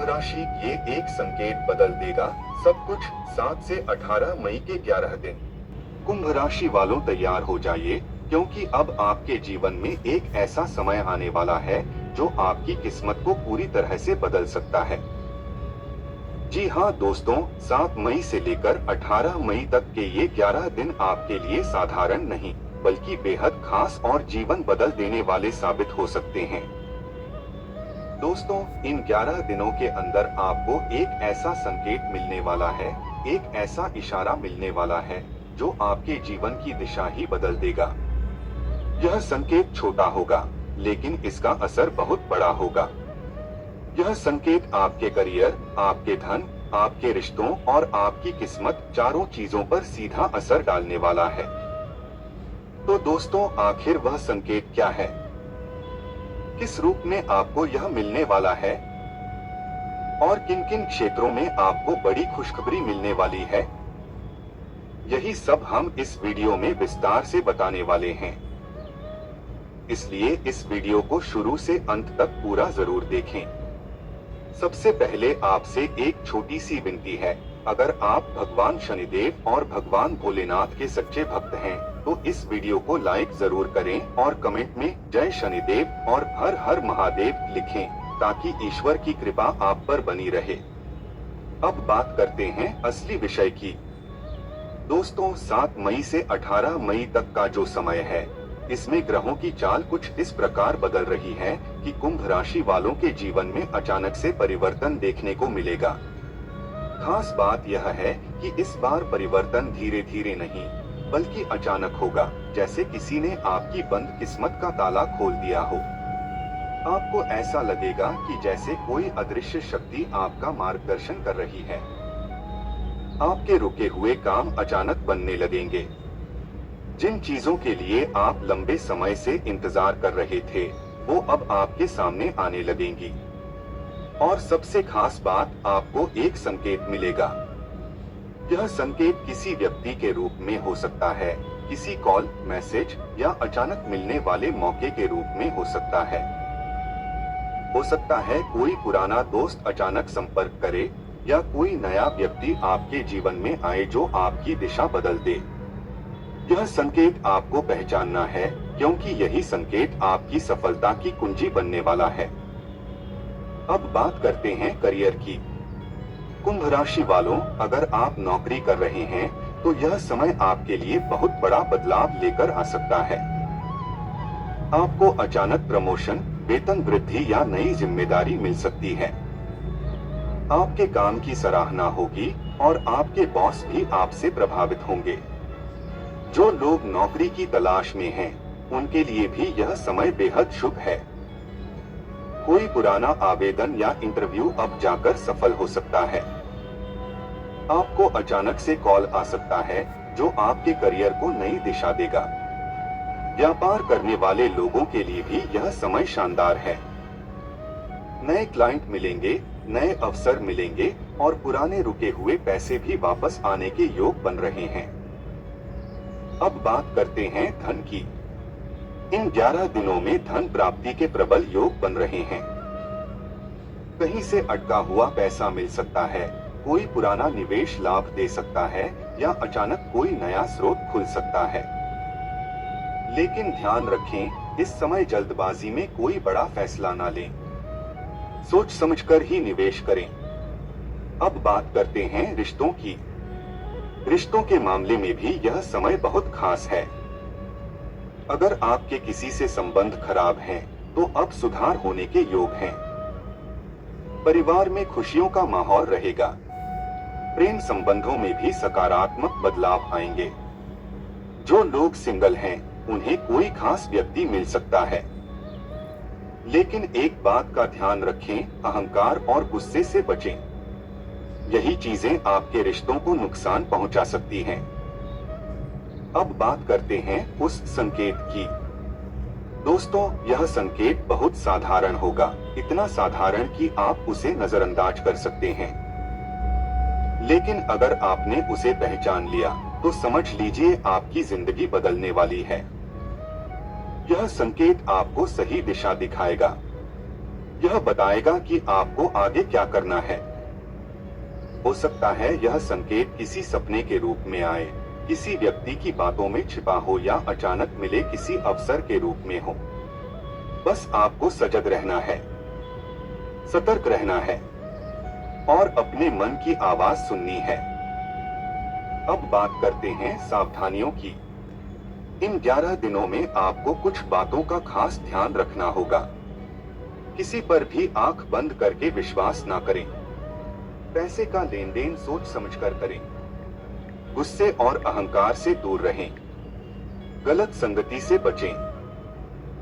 राशि ये एक संकेत बदल देगा सब कुछ 7 से 18 मई के 11 दिन। कुंभ राशि वालों तैयार हो जाइए, क्योंकि अब आपके जीवन में एक ऐसा समय आने वाला है जो आपकी किस्मत को पूरी तरह से बदल सकता है। जी हाँ दोस्तों, 7 मई से लेकर 18 मई तक के ये 11 दिन आपके लिए साधारण नहीं बल्कि बेहद खास और जीवन बदल देने वाले साबित हो सकते हैं। दोस्तों, इन 11 दिनों के अंदर आपको एक ऐसा संकेत मिलने वाला है, एक ऐसा इशारा मिलने वाला है जो आपके जीवन की दिशा ही बदल देगा। यह संकेत छोटा होगा, लेकिन इसका असर बहुत बड़ा होगा। यह संकेत आपके करियर, आपके धन, आपके रिश्तों और आपकी किस्मत चारों चीजों पर सीधा असर डालने वाला है। तो दोस्तों, आखिर वह संकेत क्या है? किस रूप में आपको यह मिलने वाला है? और किन किन क्षेत्रों में आपको बड़ी खुशखबरी मिलने वाली है? यही सब हम इस वीडियो में विस्तार से बताने वाले हैं। इसलिए इस वीडियो को शुरू से अंत तक पूरा जरूर देखें। सबसे पहले आपसे एक छोटी सी विनती है, अगर आप भगवान शनिदेव और भगवान भोलेनाथ के सच्चे भक्त हैं, तो इस वीडियो को लाइक जरूर करें और कमेंट में जय शनिदेव और हर हर महादेव लिखें, ताकि ईश्वर की कृपा आप पर बनी रहे। अब बात करते हैं असली विषय की। दोस्तों, 7 मई से 18 मई तक का जो समय है, इसमें ग्रहों की चाल कुछ इस प्रकार बदल रही है कि कुंभ राशि वालों के जीवन में अचानक से परिवर्तन देखने को मिलेगा। खास बात यह है कि इस बार परिवर्तन धीरे धीरे नहीं बल्कि अचानक होगा, जैसे किसी ने आपकी बंद किस्मत का ताला खोल दिया हो। आपको ऐसा लगेगा कि जैसे कोई अदृश्य शक्ति आपका मार्गदर्शन कर रही है। आपके रुके हुए काम अचानक बनने लगेंगे। जिन चीजों के लिए आप लंबे समय से इंतजार कर रहे थे, वो अब आपके सामने आने लगेंगी। और सबसे खास बात, आपको एक संकेत मिलेगा। यह संकेत किसी व्यक्ति के रूप में हो सकता है, किसी कॉल, मैसेज या अचानक मिलने वाले मौके के रूप में हो सकता है। हो सकता है कोई पुराना दोस्त अचानक संपर्क करे या कोई नया व्यक्ति आपके जीवन में आए जो आपकी दिशा बदल दे। यह संकेत आपको पहचानना है, क्योंकि यही संकेत आपकी सफलता की कुंजी बनने वाला है। अब बात करते हैं करियर की। कुंभ राशि वालों, अगर आप नौकरी कर रहे हैं, तो यह समय आपके लिए बहुत बड़ा बदलाव लेकर आ सकता है। आपको अचानक प्रमोशन, वेतन वृद्धि या नई जिम्मेदारी मिल सकती है। आपके काम की सराहना होगी और आपके बॉस भी आपसे प्रभावित होंगे। जो लोग नौकरी की तलाश में हैं, उनके लिए भी यह समय बेहद शुभ है। कोई पुराना आवेदन या इंटरव्यू अब जाकर सफल हो सकता है। आपको अचानक से कॉल आ सकता है जो आपके करियर को नई दिशा देगा। व्यापार करने वाले लोगों के लिए भी यह समय शानदार है। नए क्लाइंट मिलेंगे, नए अवसर मिलेंगे और पुराने रुके हुए पैसे भी वापस आने के योग बन रहे हैं। अब बात करते हैं धन की। इन 11 दिनों में धन प्राप्ति के प्रबल योग बन रहे हैं। कहीं से अटका हुआ पैसा मिल सकता है, कोई पुराना निवेश लाभ दे सकता है या अचानक कोई नया स्रोत खुल सकता है। लेकिन ध्यान रखें, इस समय जल्दबाजी में कोई बड़ा फैसला ना लें। सोच समझकर ही निवेश करें। अब बात करते हैं रिश्तों की। रिश्तों के मामले में भी यह समय बहुत खास है। अगर आपके किसी से संबंध खराब हैं, तो अब सुधार होने के योग हैं। परिवार में खुशियों का माहौल रहेगा। प्रेम संबंधों में भी सकारात्मक बदलाव आएंगे। जो लोग सिंगल हैं, उन्हें कोई खास व्यक्ति मिल सकता है। लेकिन एक बात का ध्यान रखें, अहंकार और गुस्से से बचें। यही चीजें आपके रिश्तों को नुकसान पहुंचा सकती हैं। अब बात करते हैं उस संकेत की। दोस्तों, यह संकेत बहुत साधारण होगा, इतना साधारण कि आप उसे नजरअंदाज कर सकते हैं। लेकिन अगर आपने उसे पहचान लिया, तो समझ लीजिए आपकी जिंदगी बदलने वाली है। यह संकेत आपको सही दिशा दिखाएगा। यह बताएगा कि आपको आगे क्या करना है। हो सकता है यह संकेत किसी सपने के रूप में आए, किसी व्यक्ति की बातों में छिपा हो या अचानक मिले किसी अवसर के रूप में हो। बस आपको सजग रहना है, सतर्क रहना है और अपने मन की आवाज सुननी है। अब बात करते हैं सावधानियों की। इन 11 दिनों में आपको कुछ बातों का खास ध्यान रखना होगा। किसी पर भी आंख बंद करके विश्वास ना करें। पैसे का लेन देन सोच समझकर करें। गुस्से और अहंकार से दूर रहें। गलत संगति से बचें।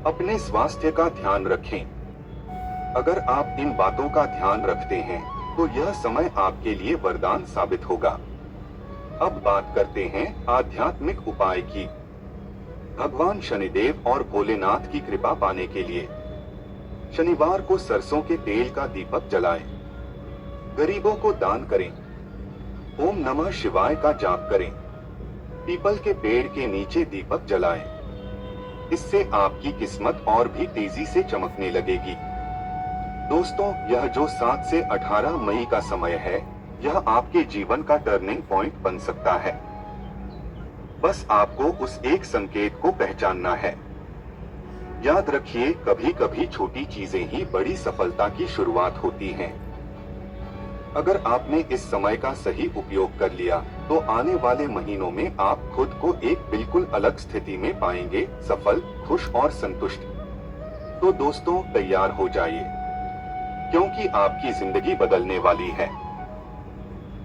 अपने स्वास्थ्य का ध्यान रखें। अगर आप इन बातों का ध्यान रखते हैं तो यह समय आपके लिए वरदान साबित होगा। अब बात करते हैं आध्यात्मिक उपाय की। भगवान शनिदेव और भोलेनाथ की कृपा पाने के लिए शनिवार को सरसों के तेल का दीपक जलाएं। गरीबों को दान करें। ओम नमः शिवाय का जाप करें। पीपल के पेड़ के नीचे दीपक जलाएं। इससे आपकी किस्मत और भी तेजी से चमकने लगेगी। दोस्तों, यह जो 7 से 18 मई का समय है, यह आपके जीवन का टर्निंग पॉइंट बन सकता है। बस आपको उस एक संकेत को पहचानना है। याद रखिए, कभी कभी छोटी चीजें ही बड़ी सफलता की शुरुआत होती हैं। अगर आपने इस समय का सही उपयोग कर लिया तो आने वाले महीनों में आप खुद को एक बिल्कुल अलग स्थिति में पाएंगे, सफल, खुश और संतुष्ट। तो दोस्तों, तैयार हो जाइए, क्योंकि आपकी जिंदगी बदलने वाली है।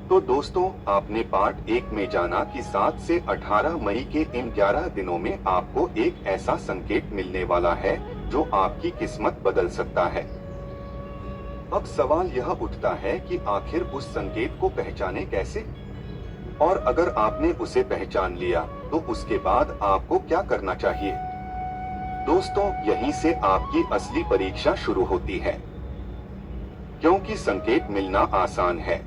तो दोस्तों, आपने पार्ट 1 में जाना कि 7 से 18 मई के इन 11 दिनों में आपको एक ऐसा संकेत मिलने वाला है जो आपकी किस्मत बदल सकता है। अब सवाल यह उठता है कि आखिर उस संकेत को पहचाने कैसे, और अगर आपने उसे पहचान लिया तो उसके बाद आपको क्या करना चाहिए। दोस्तों, यहीं से आपकी असली परीक्षा शुरू होती है, क्योंकि संकेत मिलना आसान है,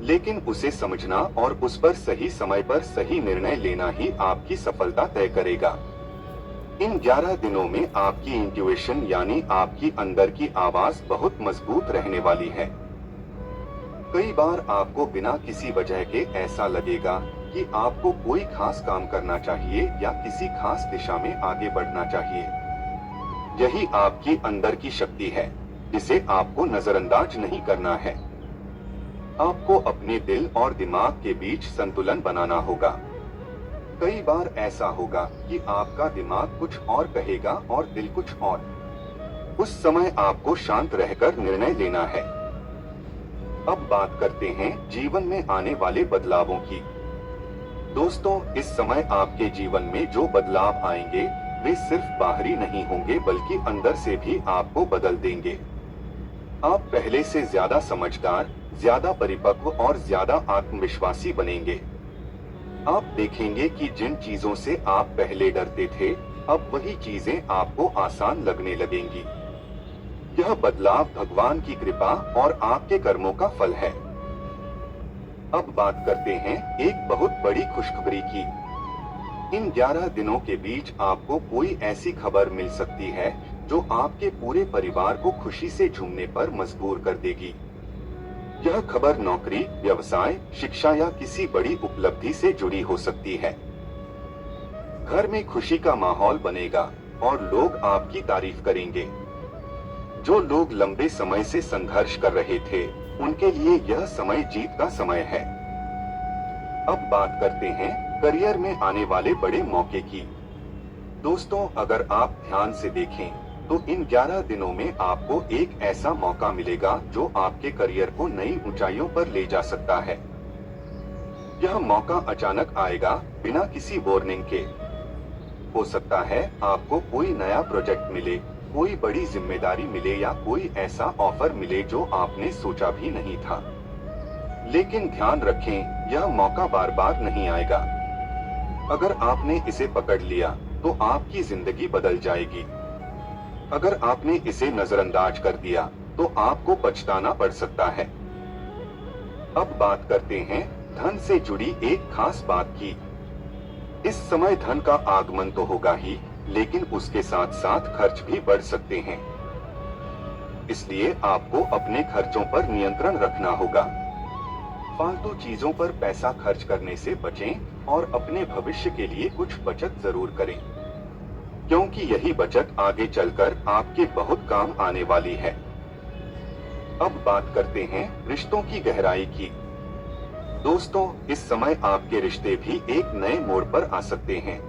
लेकिन उसे समझना और उस पर सही समय पर सही निर्णय लेना ही आपकी सफलता तय करेगा। इन 11 दिनों में आपकी इंट्यूशन यानी आपकी अंदर की आवाज बहुत मजबूत रहने वाली है। कई बार आपको बिना किसी वजह के ऐसा लगेगा कि आपको कोई खास काम करना चाहिए या किसी खास दिशा में आगे बढ़ना चाहिए। यही आपकी अंदर की शक्ति है, जिसे आपको नजरअंदाज नहीं करना है। आपको अपने दिल और दिमाग के बीच संतुलन बनाना होगा। कई बार ऐसा होगा कि आपका दिमाग कुछ और कहेगा और दिल कुछ और। उस समय आपको शांत रहकर निर्णय लेना है। अब बात करते हैं जीवन में आने वाले बदलावों की। दोस्तों, इस समय आपके जीवन में जो बदलाव आएंगे वे सिर्फ बाहरी नहीं होंगे बल्कि अंदर से भी आपको बदल देंगे। आप पहले से ज्यादा समझदार, ज्यादा परिपक्व और ज्यादा आत्मविश्वासी बनेंगे। आप देखेंगे कि जिन चीजों से आप पहले डरते थे, अब वही चीजें आपको आसान लगने लगेंगी। यह बदलाव भगवान की कृपा और आपके कर्मों का फल है। अब बात करते हैं एक बहुत बड़ी खुशखबरी की। इन 11 दिनों के बीच आपको कोई ऐसी खबर मिल सकती है जो आपके पूरे परिवार को खुशी से झूमने पर मजबूर कर देगी। यह खबर नौकरी, व्यवसाय, शिक्षा या किसी बड़ी उपलब्धि से जुड़ी हो सकती है। घर में खुशी का माहौल बनेगा और लोग आपकी तारीफ करेंगे। जो लोग लंबे समय से संघर्ष कर रहे थे, उनके लिए यह समय जीत का समय है। अब बात करते हैं करियर में आने वाले बड़े मौके की। दोस्तों, अगर आप ध्यान से देखें तो इन 11 दिनों में आपको एक ऐसा मौका मिलेगा जो आपके करियर को नई ऊंचाइयों पर ले जा सकता है। यह मौका अचानक आएगा, बिना किसी वार्निंग के। हो सकता है आपको कोई नया प्रोजेक्ट मिले, कोई बड़ी जिम्मेदारी मिले या कोई ऐसा ऑफर मिले जो आपने सोचा भी नहीं था। लेकिन ध्यान रखें, यह मौका बार बार नहीं आएगा। अगर आपने इसे पकड़ लिया तो आपकी जिंदगी बदल जाएगी। अगर आपने इसे नजरअंदाज कर दिया तो आपको पछताना पड़ सकता है। अब बात करते हैं धन से जुड़ी एक खास बात की। इस समय धन का आगमन तो होगा ही, लेकिन उसके साथ साथ खर्च भी बढ़ सकते हैं। इसलिए आपको अपने खर्चों पर नियंत्रण रखना होगा। फालतू चीजों पर पैसा खर्च करने से बचें और अपने भविष्य के लिए कुछ बचत जरूर करें, क्योंकि यही बचत आगे चलकर आपके बहुत काम आने वाली है। अब बात करते हैं रिश्तों की गहराई की। दोस्तों, इस समय आपके रिश्ते भी एक नए मोड़ पर आ सकते हैं।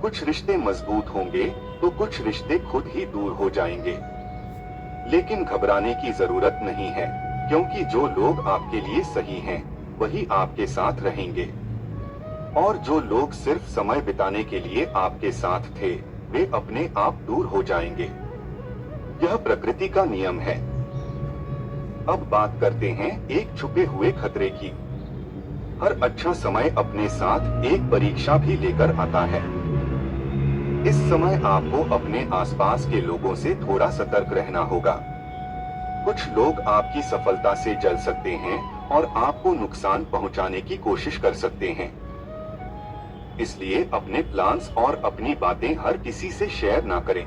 कुछ रिश्ते मजबूत होंगे तो कुछ रिश्ते खुद ही दूर हो जाएंगे। लेकिन घबराने की जरूरत नहीं है, क्योंकि जो लोग आपके लिए सही हैं, वही आपके साथ रहेंगे। और जो लोग सिर्फ समय बिताने के लिए आपके साथ थे, वे अपने आप दूर हो जाएंगे। यह प्रकृति का नियम है। अब बात करते हैं एक छुपे हुए खतरे की। हर अच्छा समय अपने साथ एक परीक्षा भी लेकर आता है। इस समय आपको अपने आसपास के लोगों से थोड़ा सतर्क रहना होगा। कुछ लोग आपकी सफलता से जल सकते हैं और आपको नुकसान पहुंचाने की कोशिश कर सकते हैं। इसलिए अपने प्लान्स और अपनी बातें हर किसी से शेयर ना करें।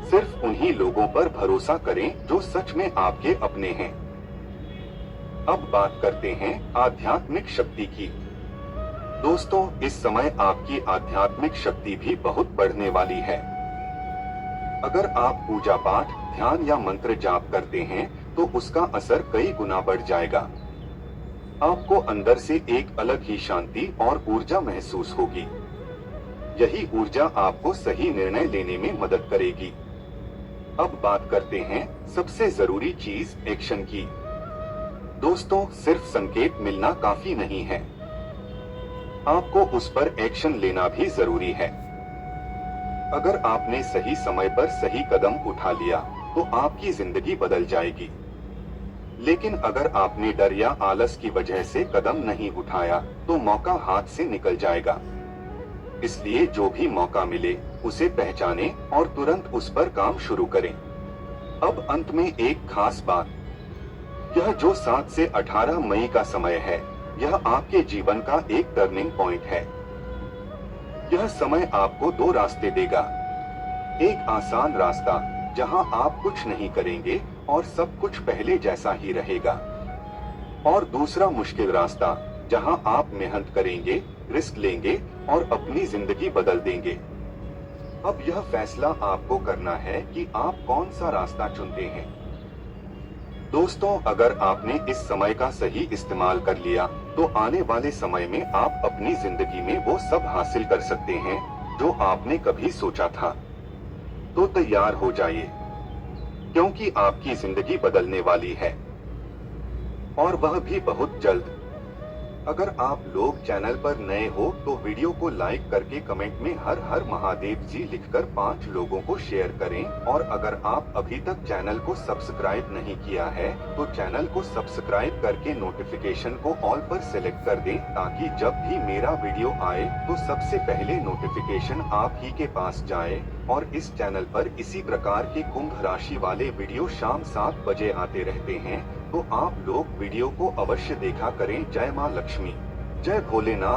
सिर्फ उन्हीं लोगों पर भरोसा करें जो सच में आपके अपने हैं। अब बात करते हैं आध्यात्मिक शक्ति की। दोस्तों, इस समय आपकी आध्यात्मिक शक्ति भी बहुत बढ़ने वाली है। अगर आप पूजा पाठ, ध्यान या मंत्र जाप करते हैं, तो उसका असर कई गुना बढ़ जाएगा। आपको अंदर से एक अलग ही शांति और ऊर्जा महसूस होगी। यही ऊर्जा आपको सही निर्णय लेने में मदद करेगी। अब बात करते हैं सबसे जरूरी चीज, एक्शन की। दोस्तों, सिर्फ संकेत मिलना काफी नहीं है, आपको उस पर एक्शन लेना भी जरूरी है। अगर आपने सही समय पर सही कदम उठा लिया, तो आपकी जिंदगी बदल जाएगी। लेकिन अगर आपने डर या आलस की वजह से कदम नहीं उठाया, तो मौका हाथ से निकल जाएगा। इसलिए जो भी मौका मिले, उसे पहचानें और तुरंत उस पर काम शुरू करें। अब अंत में एक खास बात, यह जो 7 से 18 मई का समय है, यह आपके जीवन का एक टर्निंग पॉइंट है। यह समय आपको 2 रास्ते देगा। एक आसान रास्ता, जहां आप कुछ नहीं करेंगे और सब कुछ पहले जैसा ही रहेगा। और दूसरा मुश्किल रास्ता, जहां आप मेहनत करेंगे, रिस्क लेंगे और अपनी जिंदगी बदल देंगे। अब यह फैसला आपको करना है कि आप कौन सा रास्ता चुनते हैं। दोस्तों, अगर आपने इस समय का सही इस्तेमाल कर लिया, तो आने वाले समय में आप अपनी जिंदगी में वो सब हासिल कर सकते हैं जो आपने कभी सोचा था। तो तैयार हो जाइए, क्योंकि आपकी जिंदगी बदलने वाली है, और वह भी बहुत जल्द। अगर आप लोग चैनल पर नए हो, तो वीडियो को लाइक करके कमेंट में हर हर महादेव जी लिखकर 5 लोगों को शेयर करें। और अगर आप अभी तक चैनल को सब्सक्राइब नहीं किया है, तो चैनल को सब्सक्राइब करके नोटिफिकेशन को ऑल पर सिलेक्ट कर दें, ताकि जब भी मेरा वीडियो आए तो सबसे पहले नोटिफिकेशन आप ही के पास जाए। और इस चैनल पर इसी प्रकार के कुंभ राशि वाले वीडियो शाम 7 बजे आते रहते हैं, तो आप लोग वीडियो को अवश्य देखा करें। जय मां लक्ष्मी, जय भोलेनाथ।